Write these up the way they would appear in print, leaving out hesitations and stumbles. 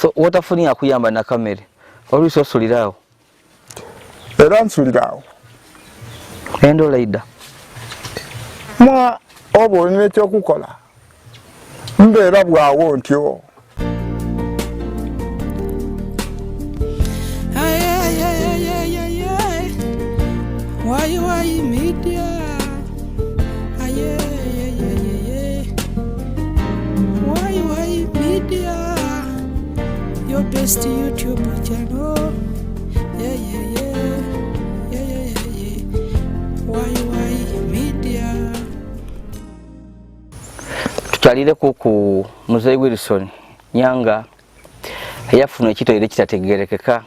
So wotafuni akuyamba na kamere oluso sulirawo era nsulirawo endo laida mwa obo olina ekyokukola mbeera bwawo ntyo Why media? Why media? Your best YouTube channel. Why media? Tutalire ku Muzeyi Wilson Nyanga yafuna ekitoyire kitategerekeka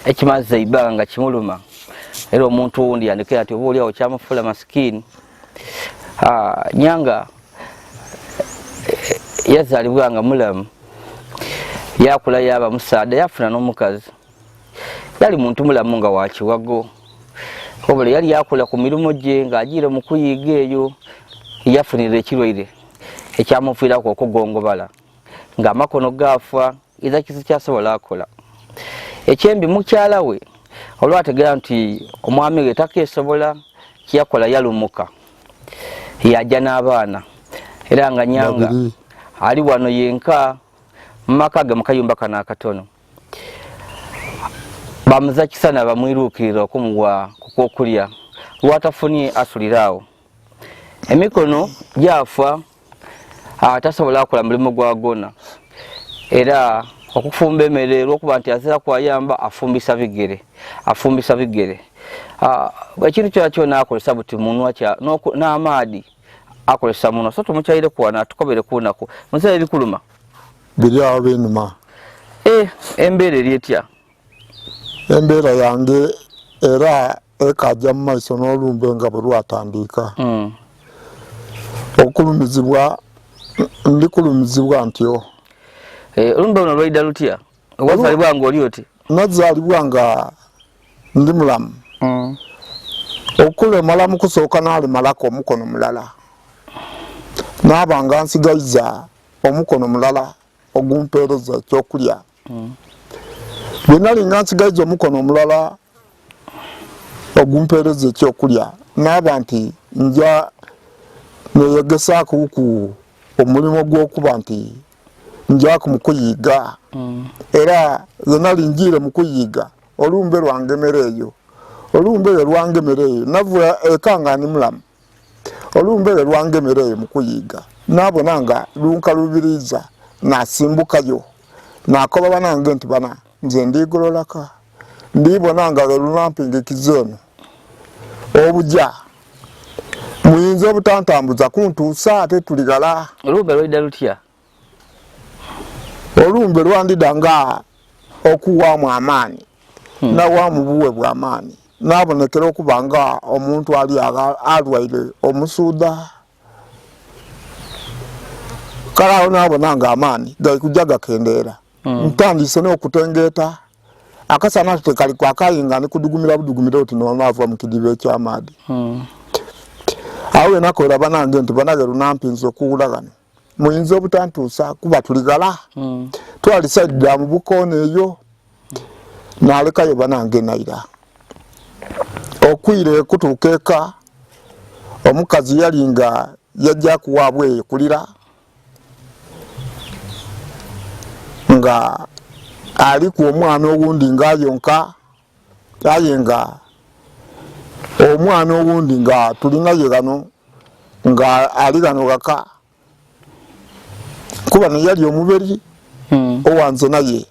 ekimaze ibanga kimuluma era omuntu wundi yandikira ati oba oliawo kyamufula masikini. Nyanga yazalibwa nga mulamu yakula yaba musaada yafuna n'omukazi yali muntu mulamu nga wakiwago obule yali yakula ku mirumo gye ng'agiire mu kuyiga eyo yafunira ekirwaire ekyamuviirako okugongobala ng'amakono gaafa era kikyasobola akola ekyembi mukyala we olwategeera nti omwami we takeesobola kiyakola yalumuka yajja n'abaana era nga Nyanga ali wano yenka mu maka ge mu kayumba kano akatono bamuza kisana bamwiruukirira okumuwa kukwokulya lwatafunye asuliraawo emikono gyafa tasobola akola mulimu gwagona era okufumba emmere lwokuba nti azira kwayamba afumbisa bigere ekintu kyona kyona akolesa buti munwa n'amaadi akolesa munwa so tumukyayire kuwana atukobere kunaku muzeeyi bikuluma biri awo binuma embeera eri etya embeera yange era ekajja mu maiso n'olumbe nga bwe lwatandika okulumizibwa ndikulumizibwa ntyo olumbe luno lwaida lutya wazalibwa nga oli oti nazalibwa nga ndi mulamu okulemala mu kusooka n'alimalako omukono mulala naaba nga nsigaiza omukono mulala ogumpeereza ekyokulya bwe nali nga nsigaiza omukono omulala ogumpeereza ekyokulya naaba nti nja neyegesaako ku omulimu gw'okuba nti njaku mu kuyiga era ze nali njiire mu kuyiga olumbe lwangemera eyo olumbe lwangemera eyo navula eka nga ndi mulamu olumbe lwangemera eyo mu kuyiga nabona nga lunkalubiriza nasimbukayo nakoba banange nti bana nze ndigololaka ndibona nga lunampingikiza eno obujja muyinza obutantambuza kuntuusa ate tuligala olumbe lwaida lutya olumbe lwandida nga okuwaamu amaani nawaamu buwe bw'amaani nabonekera okuba nga omuntu ali alwaire omusuuda kale awo nabona nga amaani gaikujja gakendeera ntandise n'okutengeeta akasana tekali kwakayinga nekudugumira budugumira oti nonaava mu kidiba eky'amaadi awo enakolera banange nti banage lunampinza okuwula gano muyinza obutantuusa kuba tuligala twalisaidira mu bukoona eyo nalekayo banange naira okwire kutuuka eka omukazi yali nga yajja kuwaabwa eyo kulira nga aliku omwana owundi ng'ayonka aye nga omwana owundi nga tulinaye gano nga ali gano gaka kuba neyali omuberi owanze naye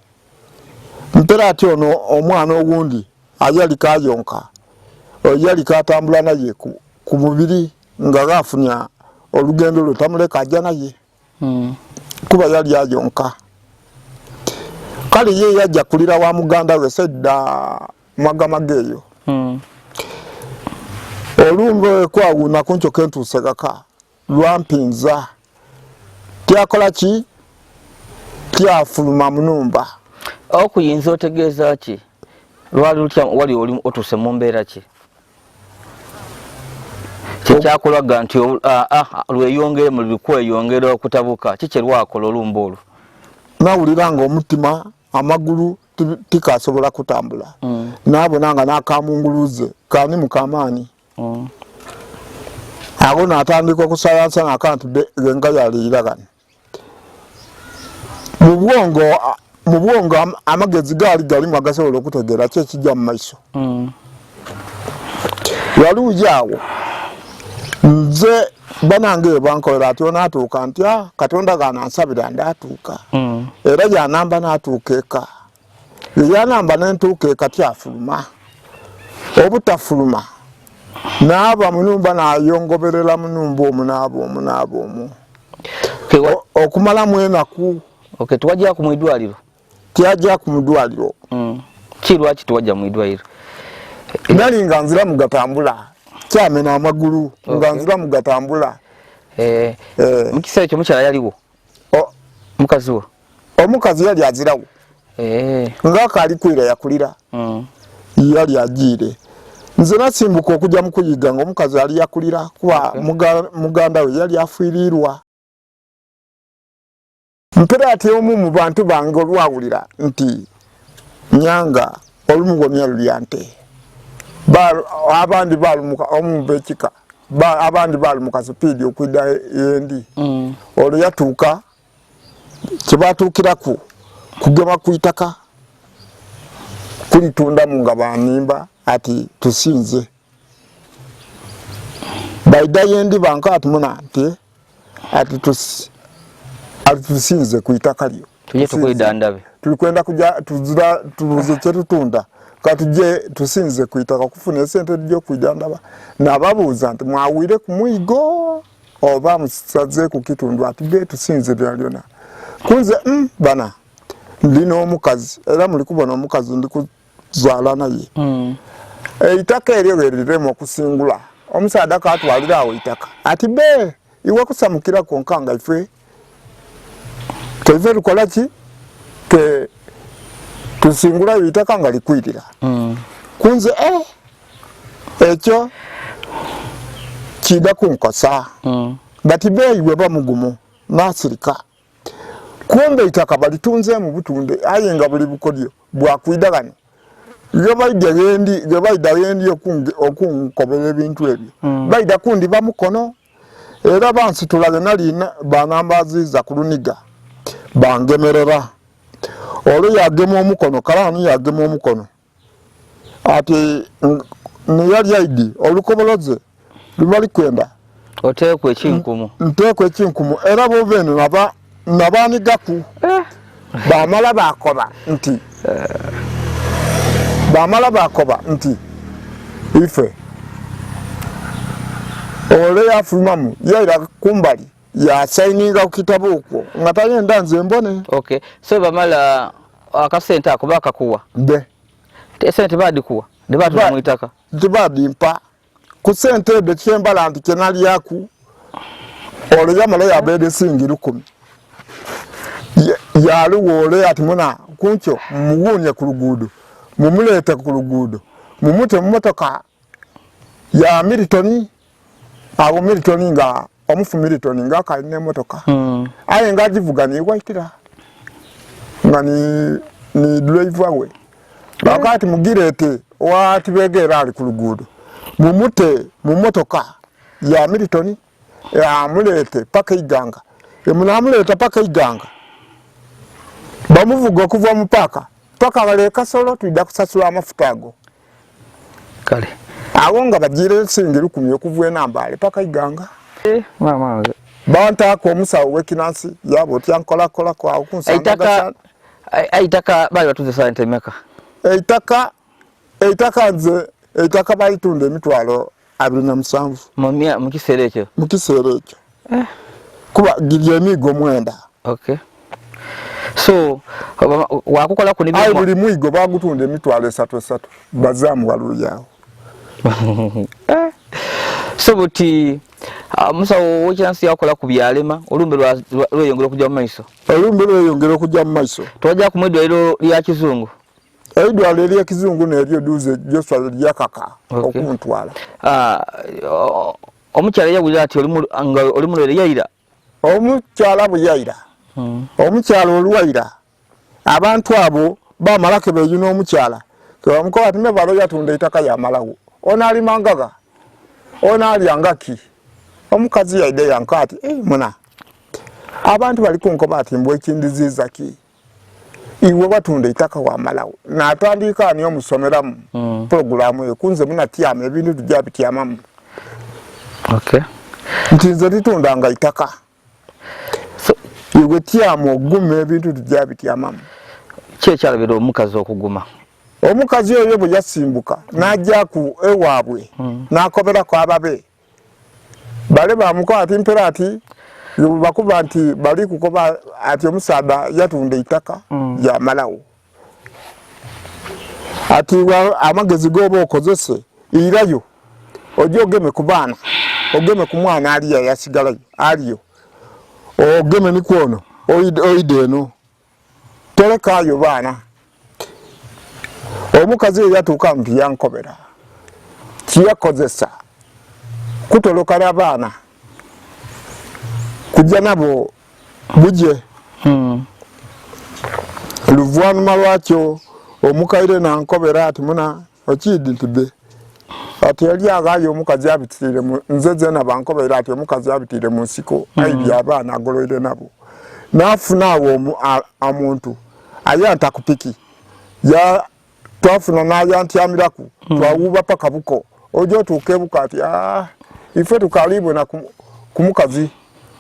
mpera ati ono omwana owundi ayali kayonka oyali katambula naye ku mubiri nga gafunya olugendo lwe tamuleka ajja naye kuba yali ayonka kale ye yajja kulira wa muganda we sedda magamaga eyo olumbe kwawuna kuncoka entuuse gaka lwampinza tyakola ki tyafuluma munumba okuyinza otegeeza ki lwali lutya wali oli otuuse mu mbeera ki kyekyakolwaga nti lweyongere mu likweyongera okutabuka kikye lwakola olumbe olwo nawulira nga omutima amagulu tikasobola kutambula nabona nga nakamunguluze kani mukamaani ago natandika okusayansa nakantu genga yaliira kano mu bwongo amagezi gali agasobola okutegeera ki ekijja mu maiso waluujawo nze banange bankolera ati onatuuka nti katonda ganansabira ndatuuka era yanamba natuuka eka yanamba nentuuka eka tyafuluma obutafuluma naaba munumba nayongoberera munumba omunaaba omu okumala mwenaku twajja ku mwidwaliro tyajja ku mudwaliro kirwaki twajja mu idwaliro nali nga nzira mugatambula kyamena amagulu nga nzira mugatambula mu kiseera ekyo mukyala yaliwo mukazi wo omukazi yali azirawo ng'akaali kwira yakulira yali agiire nze nasimbuka okujja mu kuyiga ng'omukazi ali yakulira kuba muganda we yali afiirirwa mpera ati omu mu bantu bange olwawulira nti nyanga olumugomya lulya nte abandi balumuka omu bekika abandi balumuka sipiidi okwidda yendi olwo yatuuka kyebatuukiraku kugema ku itaka kulitundamu nga banimba ati tusinze baida yendi banka atumuna nti ati tusinze ku itaka lyo tuje tukwida ndabe tulikwenda kuja tubuze kyetutunda katuje tusinze ku itaka kufuna esente lyo kwida ndaba nababuuza nti mwawire ku mwigo oba musaze ku kitundu ati be tusinze byaliona kunze bana ndino omukazi era muli kubona omukazi ndi kuzwala naye eitaka eryo geriremu okusingula omusaada katwalira awo itaka ati be iwe kusamukira konkanga ife teve lukola ki tusingula itaka nga likwirira kunze ekyo kida kunkosa bati be iwe bamugumu nasirika kumbe itaka balitunze mu butunde ayenga buli bukodyo bwakwidagano gebaida yendi okunkobera ebintu ebyo baida kundi bamukono era bansitulaga nalina banambaziza ku luniga bangemerera olwo yagema omukono kalani yagema omukono ati niyali aidi olukoboloze lubali kwenda oteekwa ekinkumu nteekwa ekinkumu era boveno nabanigaku bamala bakoba nti ife ole yafulumamu yaira kumbali yasaininga ku kitabo okwo nga tayenda nze mbone so bamala akasente ako bakakuwa mbe esente badikuwa ne batula mu itaka tibadimpa ku sente de kyembala nti kenali yaku ole yamala yabede singi 10 yaluwole ati muna kuncho muwunye ku luguudo mumulete ku luguudo mumute mu motoka ya Milton abo Milton nga omufu Milton nga kaine motoka aye nga jivugani waitira nga ni driver we bakati mugirete wati begera ali ku luguudo mumute mu motoka ya Milton ya mulete paka iganga emunamuleta paka iganga bamuvuga kuva mupaka paka bale kasolo tuida kusasula amafuta ago kale awonga bajire singi 10 okuvuye nambale paka iganga mama banta ko musawo wekinansi yabo tyankola kola kwa okunsanga aitaka bali batuze sante meka eitaka nze eitaka bali tunde mitwalo 27 mamia mukisere ekyo kuba gilye migo mwenda so wakukola ku nibimu buli mwigo bagutunde mitwalo 3 bazamu waluyawo so buti musawo w'ekyansi yakola ku byalema olumbe lweyongera okujja mu maiso twajja ku mwidwaliro lya kizungu eidwaliro lya kizungu neryo duze Joshua lyakaka okuntwala omukyala yawulira ati oli mulwere yaira omukyala bwe yaira omukyala oluwaira abantu abo bamalako beyina omukyala tebamukoba ati mebalo yatunda ettaka yamalawo ono ali mangaga ono alyangaki omukazi yaide yanka ati muna abantu bali kunkoba ati mbwe ekindiziza ki iwe batunda ettaka wamalawo natandika ani omusomeramu programu ekunze munatyama ebintu tujja bityamamu nti nze litundanga ettaka iwe tyama oguma ebintu tujja bityamamu kyekyalabira omukazi okuguma omukazi oyo bwe yasimbuka n'ajja ku ewaabwe n'akoberako ababe bale bamukoba ati mpera ati bakuba nti bali kukoba ati omusaadha yatunda ettaka yamalawo ati amagezi g'oba okozese irayo ojja ogeme ku baana ogeme ku mwana aliya yasigalayo aliyo ogeme ni kwono oide eno terekayo baana omukazi oyo yatuuka nti yankobera kiyakozesa kutolokala abaana kujja nabo buje luvannyuma lwakyo omukaire nankobera ati muna okiidi nti be ati yali agayo omukazi abitire nze zena bankobera ati omukazi abitire mu nsiko aibya abaana agoloire nabo nafuna awo omuntu ayanta kupiki ya twafuna nayantyamiraku twawuba paka buko ojo tukebuka ati ife tukalibu na kumukazi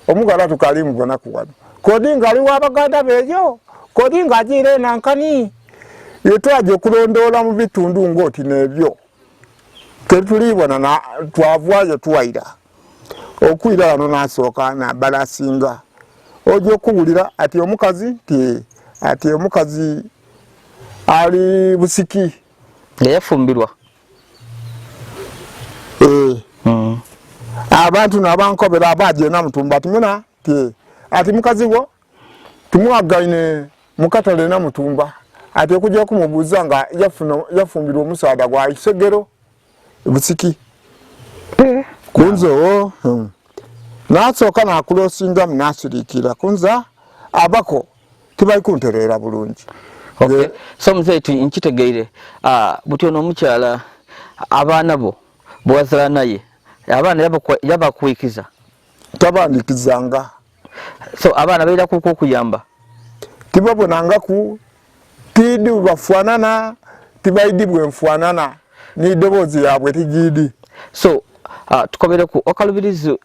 omugala tukalimu bona kuwano kodi ngali wabaganda bejo kodi ngajire nankani yetwaje kulondola mu bitundu ngoti nebyo ketulibona na twavwaje tuwaira okwira wano nasoka na balasinga ojo kuwulira ati omukazi ati omukazi ali busiki yafumbirwa abantu nabankobera abaje na mutumba tumuna ati mukazi wo tumwagaine mukatale na mutumba ati okujja kumubuza nga yafumbirwa omusaada gwa isegero busiki kunzo nasoka nakulosinga munasirikira kunza abako tibali kunterera bulungi. So mzetu nkitegeire buti ono omukyala abaana bo bwazala naye abaana yabakwikiza tabandikizanga so abaana baira kuko okuyamba tibabonanga ku tidi bafanana tibaidi bwenfanana ni dobozi yabwe tijidi so tukobere ku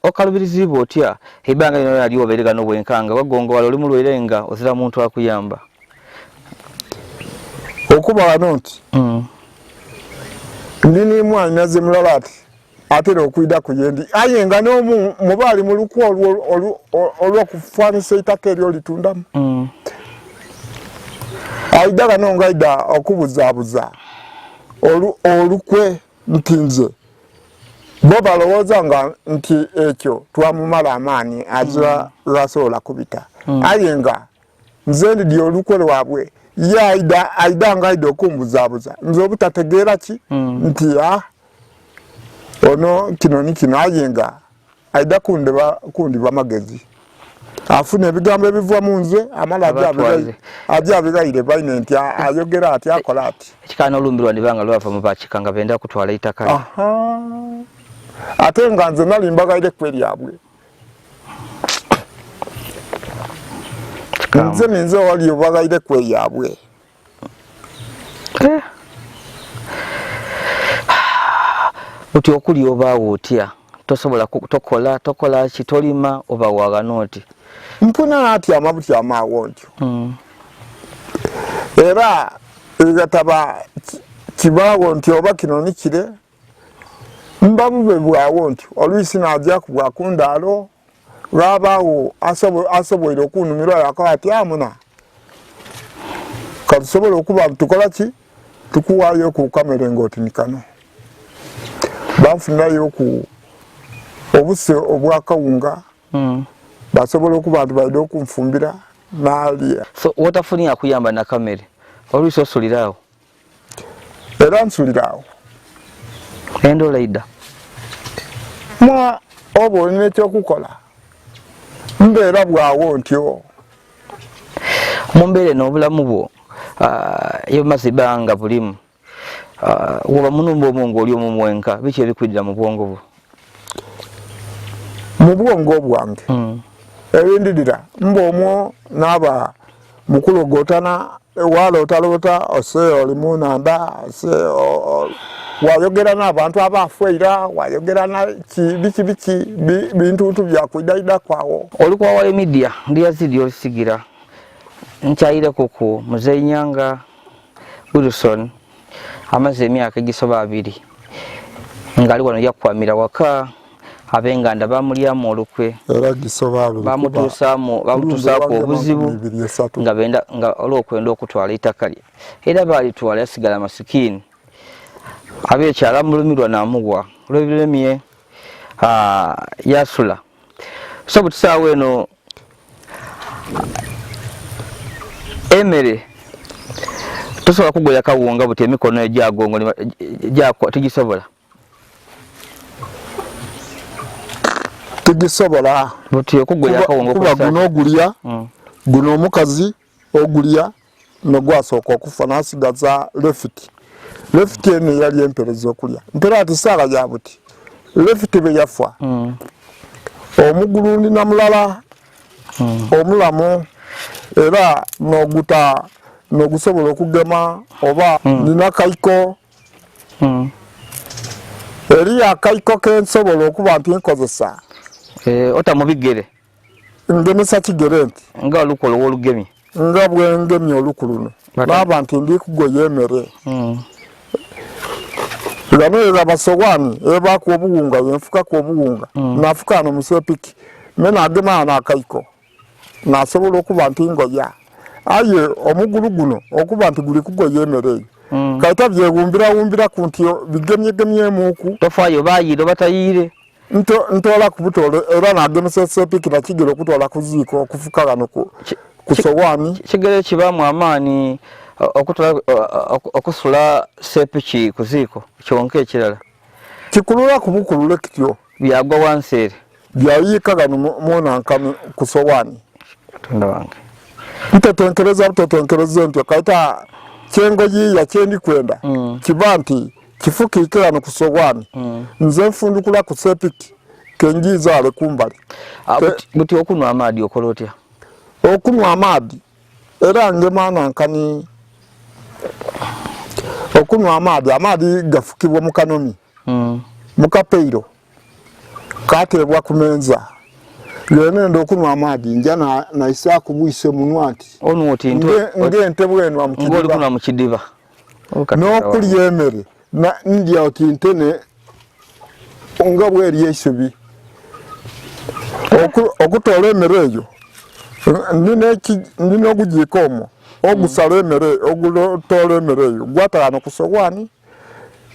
okalubirizi botya ibanga lino yali oberega no bwenkanga wagongo wali oli mulwerenga ozira muntu akuyamba okuba wanoti ndini mwana zimlalati atero okuida kuyendi ayenga no mubali muluku olwo kufanisa itaka eryo litundamu aidaga no ngaida okubuzabuza olukwe ntinze boba lowoza nga nti ekyo twamumala amani azwa rasola kubita ayenga nzendi di olukwe lwabwe ya aida ngaida okumbuzabuza nzo obutategeera ki nti ono kino ayenga aida kundi bamagezi afune ebigambo ebiva mu nze amala ajabigaire baine nti ayogera ati akola ati ekikana olumbirwa nibanga lwava mu bakikanga benda kutwala itaka ate nga nze nalimbagaire kweri yabwe nze wali obagaire kweri yabwe uti okuli obaawo otya tosobola tokola kitolima oba waganoti mpuna ati amabuti amawo ntyo era egataba kibawo ntyo oba kino nikire mbabube bwawo ntyo olwisi najja kubwa kundalo lwabawo asoboire okunumirwa yakati amuna katusobola okuba tukola ki tukuwayo ku kamera ngoti nikano bafunirayo ku obuse obwakawunga basobola okuba baide okunfumbira naalya so wotafuni akuyamba na kamera olwisi osulirawo era nsulirawo endo laida mwa obo olina ekyokukola mbeera bwawo ntyo Mumbere n'obulamu bwo yemaze banga bulimu woba munumba omungo oli omumwenka biki ebikwidira mu bwongo bwo? Mu bwongo bwange ebindidira mb'omwo n'aba mukulogotana walotalota ose oli mu nanda ose wayogera n'abantu abafeera wayogera biki bintuntu byakwidayida kwawo. Oli kwawayo media ndi yazidi olisigira nkyayire kuku Muzeyi Nyanga Wilson amaze emyaka egisoba 2 ngali wano yakwamira waka abenganda bamulyamu olukwe era gisoba 2 bamutuusaako obuzibu nga benda nga olwokwenda okutwala ettaka lye era balitwala yasigala masikini abekyala mulumirwa namugwa olw'ebiremye yasula so butusaawo eno emere tosobola kugoya kawunga buti emikono egyagongo tegisobola buti okugoya kawunga kuba guno ogulya guno omukazi ogulya nogwasooka okufa nasigaza lefiti eno yali empereza okulya mpera ati saala gya buti lefiti bwe yafa omugulu ndina mulala omulamu era nogusobola okugema oba nina kaiko eri akaiko kensobola okuba nti nkozesa ota mubigere ngemesa kigere nti nga olukolo w'olugemye nga bwengemye olukuluno naaba nti ndi kugoya emere ganoera basowani ebaku obuwunga yenfukaku obuwunga nafuka no musepiki mena agema na akaiko nasobola okuba nti ngoya aye omugulu guno okuba nti guli kugoya emere kaita byewumbira ku nti bigemye muku tofayo bayiro batayire ntola kubutole era nagemesa sepiki na kigero okutwala ku ziiko okufuka gano ku sowani kigere kibamu amaani okusula sepiki ku ziiko kyonka ekirala kikulula ku bukulule kityo byagwa wansere byayiika gano munankani ku sowani katonda wange ntetenkereza ntyo kaita kyengoyiya kyendi kwenda kiba nti kifukiike gano ku sowani nze nfundukula ku sepiki kenjizaale kumbali buti okunwa amaadi okola otya? Okunwa amaadi era ngema nankani okunwa amaadi gafukibwa mu kanomi mukapeiro kateebwa ku menza yenendo okunwa amaadi nja na Isaaku bwise munwa nti onu oti ngente bwenwa mu kidiba n'okulya emere ndya oti ntene nga bweri eisubi okutoola emere eyo nina ogugiika omwo ogusala emere ogutoola emere eyo gwatagana ku sowani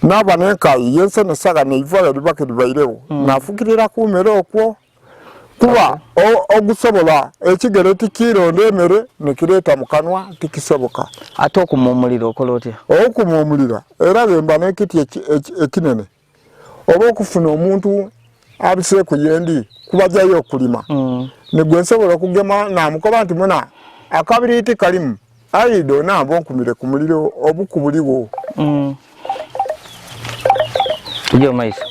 naaba n'enkayi yensenesaga neiva eribaka eribairewo nafukirira ku mmere okwo kuba ogusobola ekigere tikironda emere nekireeta mu kanwa tikisoboka. Ate okumuumulira okola otya? Okumuumulira era bemba n'ekiti ekinene oba okufuna omuntu abiseeku yendi kubajjayo okulima negwe nsobola okugema namukoba nti muna akabiriiti kalimu ayido nabo nkumire ku muliro obukubuliwo tujja maiso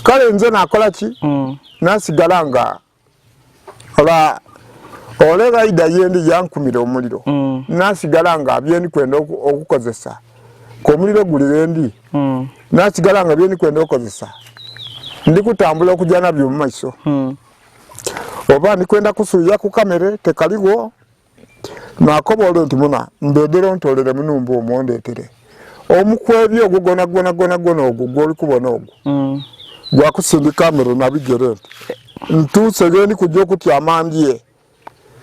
kale nze nakola ki nasigala nga olega ida yendi yankumire omuliro nasigala nga byendi kwenda okukozesa ko muliro guli yendi nasigala nga byendi kwenda okukozesa ndi kutambula okujja nabyo mu maiso oba ndi kwenda kusuya ku kamere tekaliwo nakobola nti muna mbedero ntolere munumba omwondetere omukwebi ogwo gona ogwo gwoli kubona ogwo gwakusindika kamere nabigere ntuuse gendi kujja okutya amandye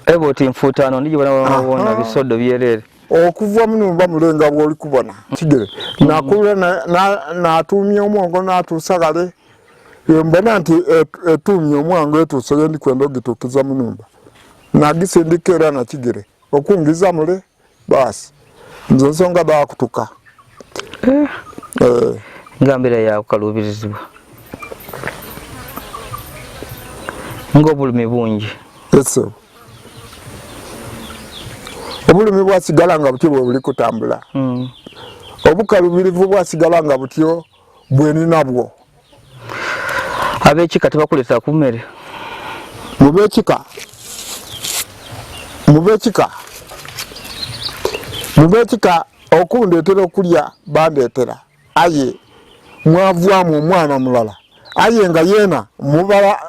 ebo oti nfuutaano ndigibona bisodo byerere okuva munumba mulenga bwoli kubona kigere nakulira natumya omwongo natuusagale mbona nti etumya omwango etuuse gendi kwenda ogituukiza munumba nagisindika era nakigere okungiza mule basi nze nsonga dakutuka ngambira yawe kaluubirizibwa ng'obulumi bungi ese obulumi bwasigala nga butyo bwe buli kutambula obukalubirivu bwasigala nga butyo bweni nabwo ab'ekika tebakuleetera ku mmere mubekika okundeetera okulya bandeetera aye mwavaamu omwana mulala aye nga yeena mubala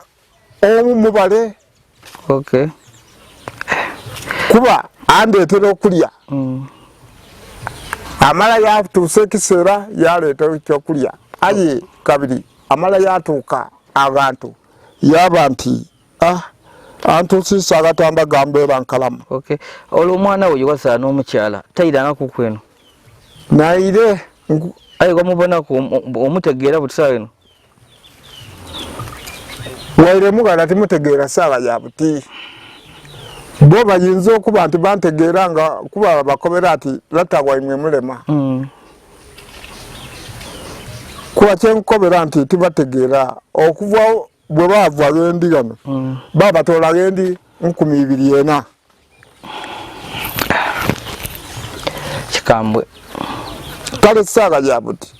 omu mubale okay kuba andeetera okulya amala yatuusa ekiseera yaleeta ekyokulya aye kabiri amala yatuuka abantu yaba nti antuusiisa agatanda gambeera nkalamu okay olwo omwana we yewasaa n'omukyala tayiranga ku kweno naire aye gwamubonako omutegeera butisaawa eno wairemu gala timutegeera saawa ya buti bo bayinza okuba nti bantegeera nga kuba bakobera ati latawaimwe mulema kuba kyenkobera nti tibategeera okuva bwe baava gendi gano babatoola gendi 240 kikambwe kale saawa ya buti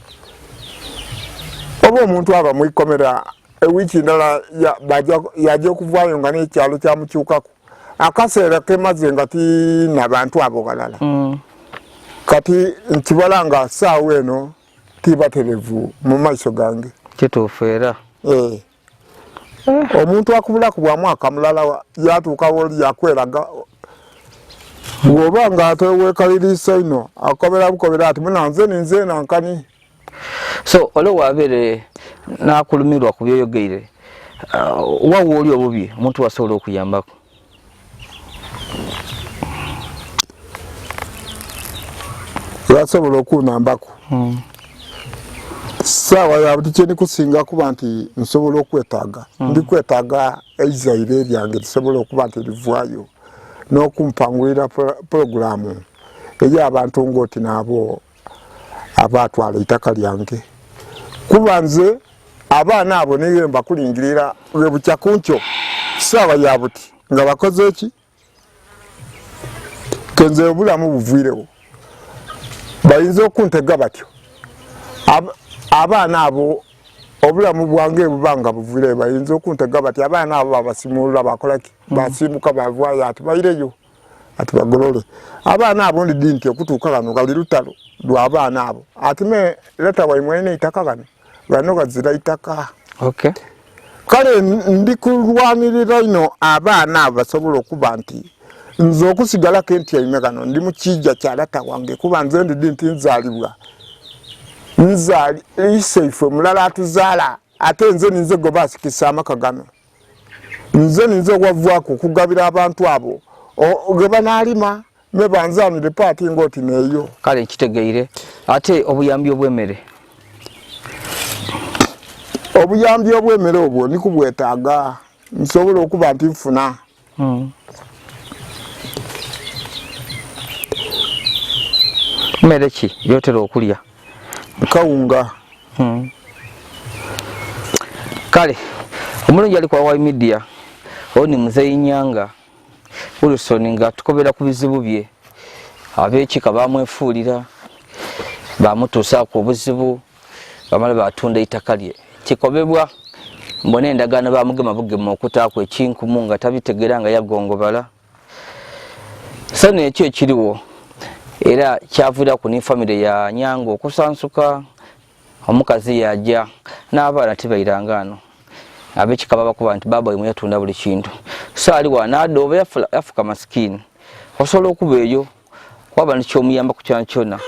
oba omuntu aba mwikomera ewiki ndala yajja okuvaayo nga n'ekyalo kyamukyukako akaseera kemaze nga tinabantu abo balala kati nkibala nga saawa eno tibaterevu mu maiso gange kituufu era omuntu akubulaku bwa mwaka mulala yatuuka woli yakweraga bw'oba nga ate weekaliriisa ino akobera bukobera ati munanze ninze nankani so olwo wabeere nakulumirwa ku byoyogeire wawa oli obubi omuntu wasobola okuyambako yasobola okunambako saawa yabuti kyenikusinga kuba nti nsobola okwetaaga ndikwetaaga eizaire eryange lisobola okuba nti livaayo n'okumpangulira puroguramu eri abantu ng'oti naabo abatwala itaka lyange kuba nze abaana abo niye mbakulingirira bwe bukya kunkyo saawa ya buti nga bakoze eki kenze obulamu buviirewo bayinza okuntega batyo abaana abo obulamu bwange bubanga buviirewo bayinza okuntega batyo abaana abo babasimulula bakolaki basimuka bavaayo ati baireyo ati bagolole abaana abo ndi nti okutuuka kano gali lutalo lw'abaana abo ati me leta waimwene itaka kano bano gazira itaka okay kale ndi kulwanirira ino abaana abo basobola okuba nti nze okusigala kenti yaime kano ndi mu kijja kya leta wange kuba nze ndi nti nzaalibwa nzaali iseife mulala atuzaala ate nze ninze go basikisa amaka gano nze ninze wavaako okugabira abantu abo ge banaalima me banzaanire paati ng'oti neeyo kale nkitegeire ate obuyambi obw'emmere obuyambi obw'emmere obwo nikubwetaaga nsobola okuba nti nfuna mmere ki gyotera okulya kawunga kale omulungi ali kwa Hawaii Media oni Muzeeyi Nyanga Wilson nga tukobera ku bizibu bye ab'ekika bamwefuulira bamutuusaako obuzibu bamala batunda itaka lye kikobebwa mbona endagaano bamugema bugema okutaako ekinkumu nga tabitegeera nga yagongobala so nekyo ekiriwo era kyaviirako ne famire ya Nyanga okusansuka omukazi yajja n'abaana tebairangano ab'ekika babakuba nti baba wemwe yatunda buli kintu so ali wanadooba yafuka masikini osobola okuba eyo kwaba nikyomuyamba ku kyona kyona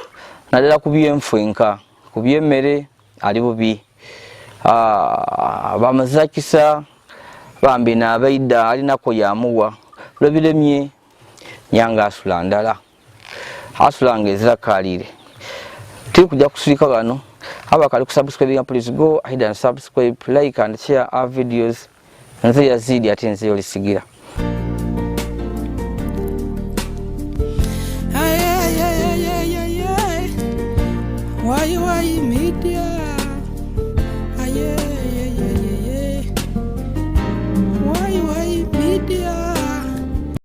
naddala ku byenfwenka ku byemmere ali bubi bamazakisa bambi n'abaida alinako yamuwa lwebiremye Nyanga asula ndala asula ng'ezirakalire tiri kujja kusirika bano abakali kusubscribe please go ahead and subscribe, like and share our videos nze yazidi ate nze olisigira